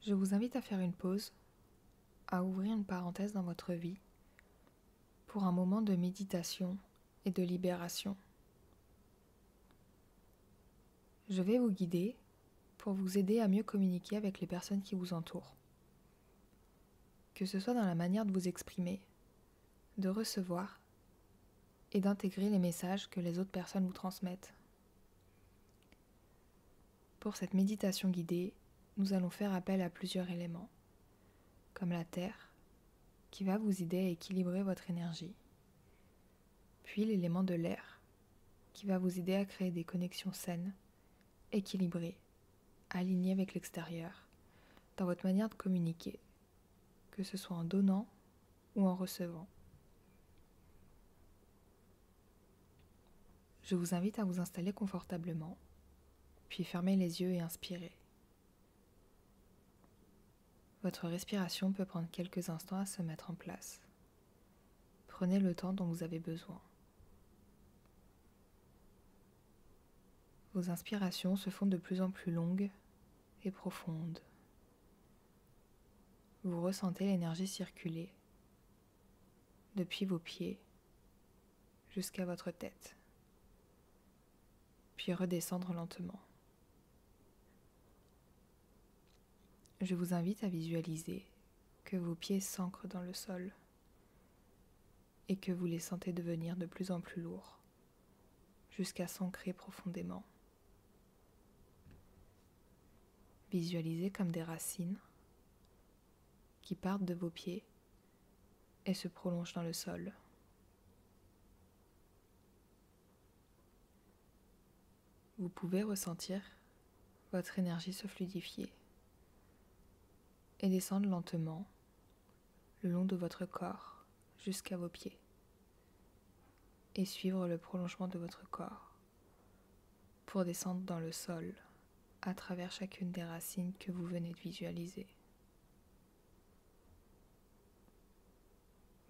Je vous invite à faire une pause, à ouvrir une parenthèse dans votre vie pour un moment de méditation et de libération. Je vais vous guider pour vous aider à mieux communiquer avec les personnes qui vous entourent. Que ce soit dans la manière de vous exprimer, de recevoir et d'intégrer les messages que les autres personnes vous transmettent. Pour cette méditation guidée, nous allons faire appel à plusieurs éléments, comme la terre, qui va vous aider à équilibrer votre énergie, puis l'élément de l'air, qui va vous aider à créer des connexions saines, équilibrées, alignées avec l'extérieur, dans votre manière de communiquer, que ce soit en donnant ou en recevant. Je vous invite à vous installer confortablement, puis fermer les yeux et inspirer. Votre respiration peut prendre quelques instants à se mettre en place. Prenez le temps dont vous avez besoin. Vos inspirations se font de plus en plus longues et profondes. Vous ressentez l'énergie circuler depuis vos pieds jusqu'à votre tête, puis redescendre lentement. Je vous invite à visualiser que vos pieds s'ancrent dans le sol et que vous les sentez devenir de plus en plus lourds jusqu'à s'ancrer profondément. Visualisez comme des racines qui partent de vos pieds et se prolongent dans le sol. Vous pouvez ressentir votre énergie se fluidifier et descendre lentement le long de votre corps jusqu'à vos pieds et suivre le prolongement de votre corps pour descendre dans le sol à travers chacune des racines que vous venez de visualiser.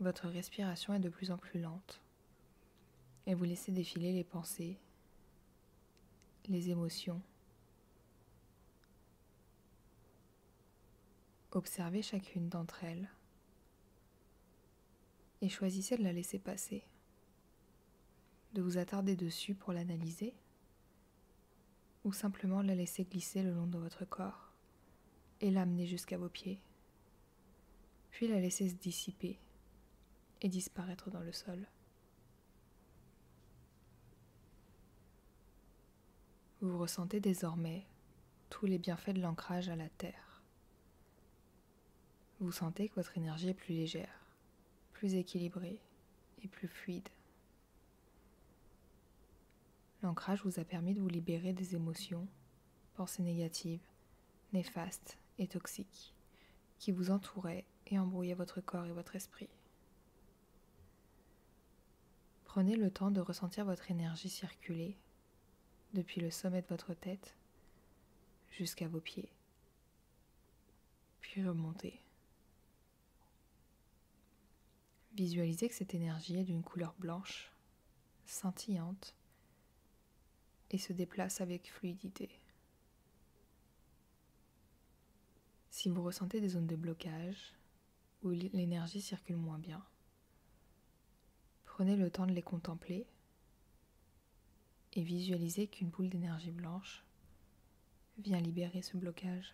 Votre respiration est de plus en plus lente et vous laissez défiler les pensées, les émotions. Observez chacune d'entre elles et choisissez de la laisser passer, de vous attarder dessus pour l'analyser ou simplement la laisser glisser le long de votre corps et l'amener jusqu'à vos pieds, puis la laisser se dissiper et disparaître dans le sol. Vous ressentez désormais tous les bienfaits de l'ancrage à la terre. Vous sentez que votre énergie est plus légère, plus équilibrée et plus fluide. L'ancrage vous a permis de vous libérer des émotions, pensées négatives, néfastes et toxiques, qui vous entouraient et embrouillaient votre corps et votre esprit. Prenez le temps de ressentir votre énergie circuler depuis le sommet de votre tête jusqu'à vos pieds, puis remonter. Visualisez que cette énergie est d'une couleur blanche, scintillante, et se déplace avec fluidité. Si vous ressentez des zones de blocage où l'énergie circule moins bien, prenez le temps de les contempler et visualisez qu'une boule d'énergie blanche vient libérer ce blocage.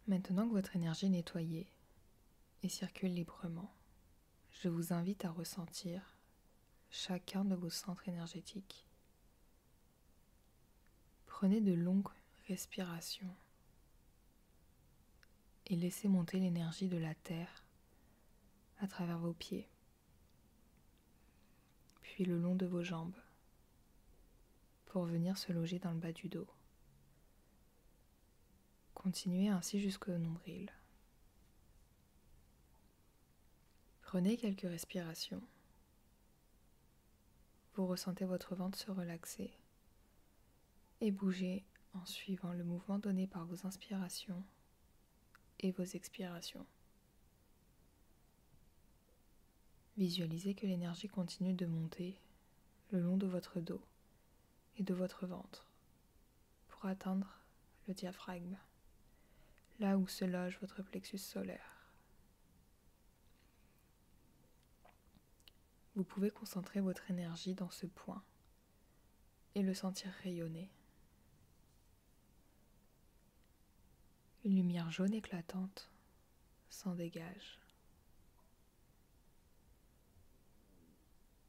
Maintenant que votre énergie est nettoyée et circule librement, je vous invite à ressentir chacun de vos centres énergétiques. Prenez de longues respirations et laissez monter l'énergie de la terre à travers vos pieds, puis le long de vos jambes, pour venir se loger dans le bas du dos. Continuez ainsi jusqu'au nombril. Prenez quelques respirations. Vous ressentez votre ventre se relaxer et bouger en suivant le mouvement donné par vos inspirations et vos expirations. Visualisez que l'énergie continue de monter le long de votre dos et de votre ventre pour atteindre le diaphragme, là où se loge votre plexus solaire. Vous pouvez concentrer votre énergie dans ce point et le sentir rayonner. Une lumière jaune éclatante s'en dégage.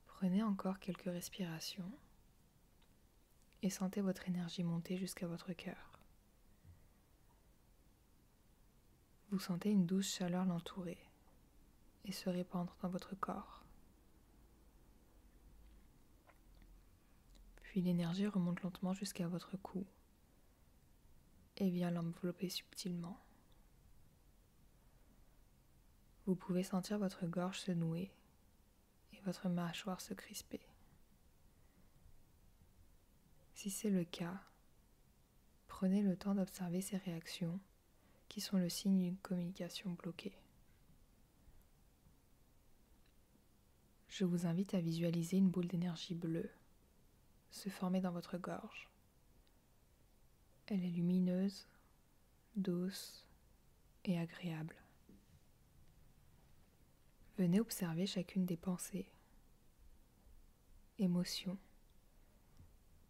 Prenez encore quelques respirations et sentez votre énergie monter jusqu'à votre cœur. Vous sentez une douce chaleur l'entourer et se répandre dans votre corps. Puis l'énergie remonte lentement jusqu'à votre cou et vient l'envelopper subtilement. Vous pouvez sentir votre gorge se nouer et votre mâchoire se crisper. Si c'est le cas, prenez le temps d'observer ces réactions qui sont le signe d'une communication bloquée. Je vous invite à visualiser une boule d'énergie bleue se former dans votre gorge. Elle est lumineuse, douce et agréable. Venez observer chacune des pensées, émotions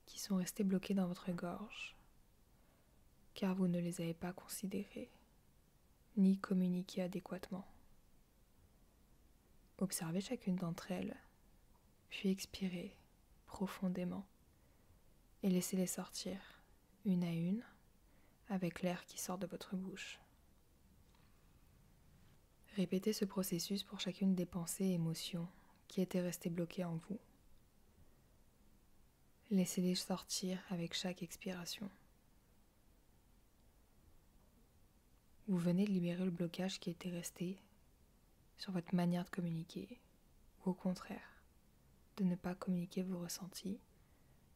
qui sont restées bloquées dans votre gorge, car vous ne les avez pas considérées, ni communiquées adéquatement. Observez chacune d'entre elles, puis expirez profondément et laissez-les sortir, une à une, avec l'air qui sort de votre bouche. Répétez ce processus pour chacune des pensées et émotions qui étaient restées bloquées en vous. Laissez-les sortir avec chaque expiration. Vous venez de libérer le blocage qui était resté sur votre manière de communiquer, ou au contraire, de ne pas communiquer vos ressentis,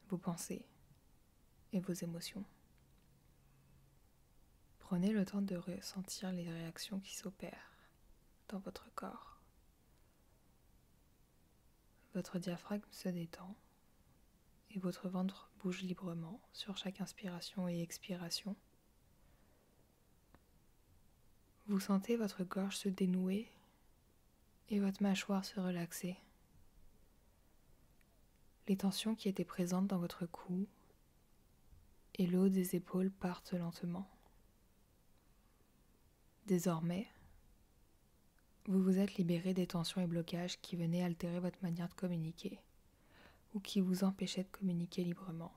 vos pensées et vos émotions. Prenez le temps de ressentir les réactions qui s'opèrent dans votre corps. Votre diaphragme se détend et votre ventre bouge librement sur chaque inspiration et expiration. Vous sentez votre gorge se dénouer et votre mâchoire se relaxer. Les tensions qui étaient présentes dans votre cou et le haut des épaules partent lentement. Désormais, vous vous êtes libéré des tensions et blocages qui venaient altérer votre manière de communiquer ou qui vous empêchaient de communiquer librement,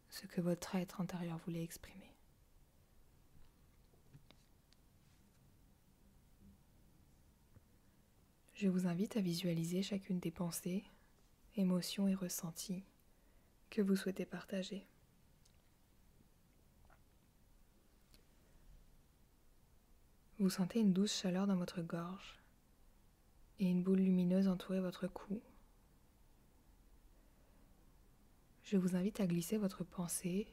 ce que votre être intérieur voulait exprimer. Je vous invite à visualiser chacune des pensées, émotions et ressentis que vous souhaitez partager. Vous sentez une douce chaleur dans votre gorge et une boule lumineuse entourer votre cou. Je vous invite à glisser votre pensée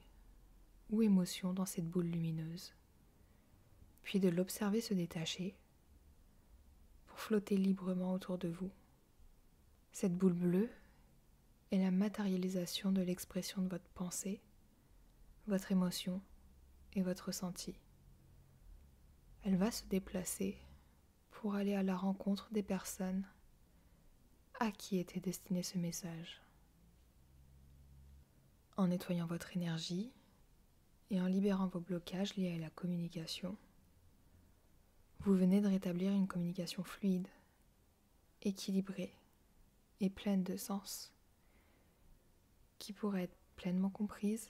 ou émotion dans cette boule lumineuse, puis de l'observer se détacher pour flotter librement autour de vous. Cette boule bleue est la matérialisation de l'expression de votre pensée, votre émotion et votre ressenti. Elle va se déplacer pour aller à la rencontre des personnes à qui était destiné ce message. En nettoyant votre énergie et en libérant vos blocages liés à la communication, vous venez de rétablir une communication fluide, équilibrée et pleine de sens, qui pourrait être pleinement comprise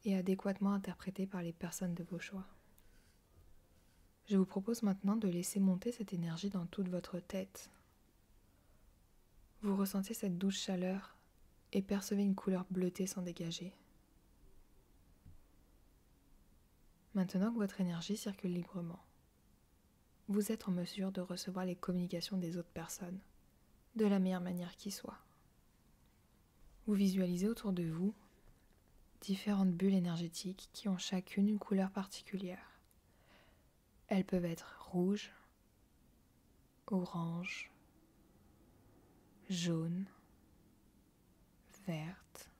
et adéquatement interprétée par les personnes de vos choix. Je vous propose maintenant de laisser monter cette énergie dans toute votre tête. Vous ressentez cette douce chaleur et percevez une couleur bleutée s'en dégager. Maintenant que votre énergie circule librement, vous êtes en mesure de recevoir les communications des autres personnes de la meilleure manière qui soit. Vous visualisez autour de vous différentes bulles énergétiques qui ont chacune une couleur particulière. Elles peuvent être rouges, orange, jaune, verte,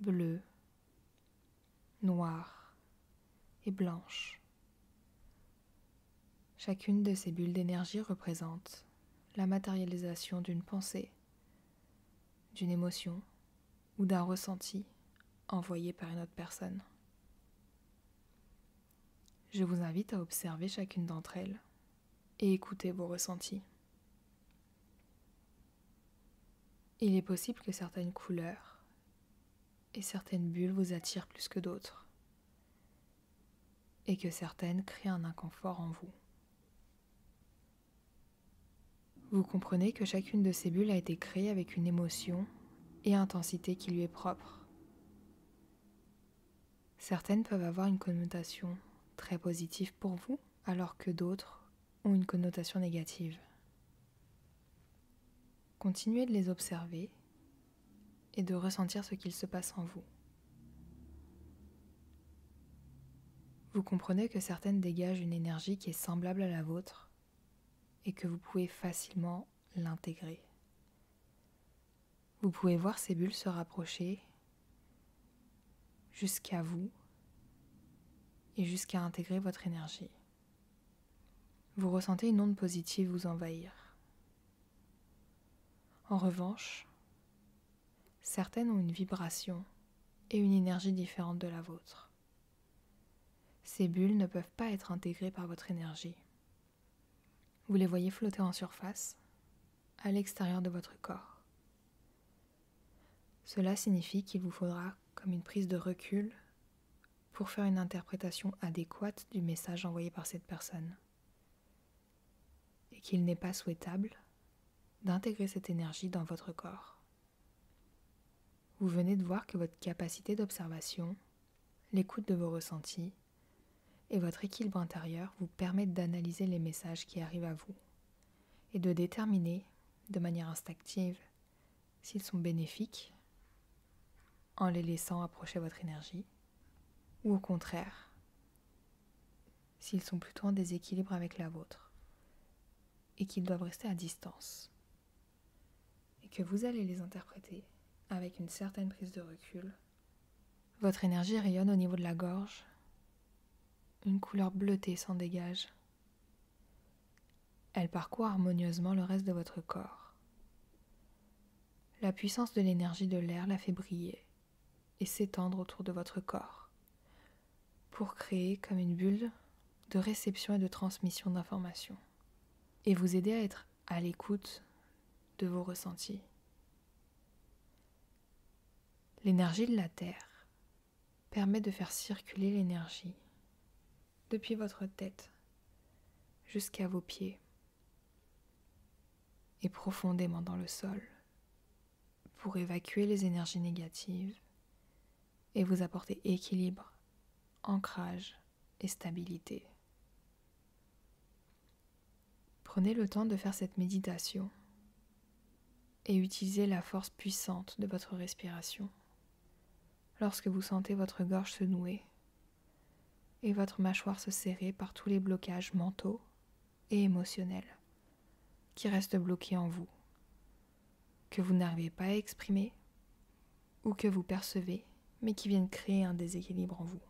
bleue, noire et blanche. Chacune de ces bulles d'énergie représente la matérialisation d'une pensée, d'une émotion ou d'un ressenti envoyé par une autre personne. Je vous invite à observer chacune d'entre elles et écouter vos ressentis. Il est possible que certaines couleurs et certaines bulles vous attirent plus que d'autres et que certaines créent un inconfort en vous. Vous comprenez que chacune de ces bulles a été créée avec une émotion et intensité qui lui est propre. Certaines peuvent avoir une connotation très positive pour vous, alors que d'autres ont une connotation négative. Continuez de les observer et de ressentir ce qu'il se passe en vous. Vous comprenez que certaines dégagent une énergie qui est semblable à la vôtre et que vous pouvez facilement l'intégrer. Vous pouvez voir ces bulles se rapprocher jusqu'à vous et jusqu'à intégrer votre énergie. Vous ressentez une onde positive vous envahir. En revanche, certaines ont une vibration et une énergie différente de la vôtre. Ces bulles ne peuvent pas être intégrées par votre énergie. Vous les voyez flotter en surface, à l'extérieur de votre corps. Cela signifie qu'il vous faudra comme une prise de recul pour faire une interprétation adéquate du message envoyé par cette personne. Et qu'il n'est pas souhaitable d'intégrer cette énergie dans votre corps. Vous venez de voir que votre capacité d'observation, l'écoute de vos ressentis et votre équilibre intérieur vous permettent d'analyser les messages qui arrivent à vous et de déterminer de manière instinctive s'ils sont bénéfiques en les laissant approcher votre énergie ou au contraire s'ils sont plutôt en déséquilibre avec la vôtre et qu'ils doivent rester à distance et que vous allez les interpréter avec une certaine prise de recul. Votre énergie rayonne au niveau de la gorge. Une couleur bleutée s'en dégage. Elle parcourt harmonieusement le reste de votre corps. La puissance de l'énergie de l'air la fait briller et s'étendre autour de votre corps pour créer comme une bulle de réception et de transmission d'informations et vous aider à être à l'écoute de vos ressentis. L'énergie de la Terre permet de faire circuler l'énergie depuis votre tête jusqu'à vos pieds et profondément dans le sol pour évacuer les énergies négatives et vous apporter équilibre, ancrage et stabilité. Prenez le temps de faire cette méditation et utilisez la force puissante de votre respiration lorsque vous sentez votre gorge se nouer et votre mâchoire se serrer par tous les blocages mentaux et émotionnels qui restent bloqués en vous, que vous n'arrivez pas à exprimer ou que vous percevez mais qui viennent créer un déséquilibre en vous.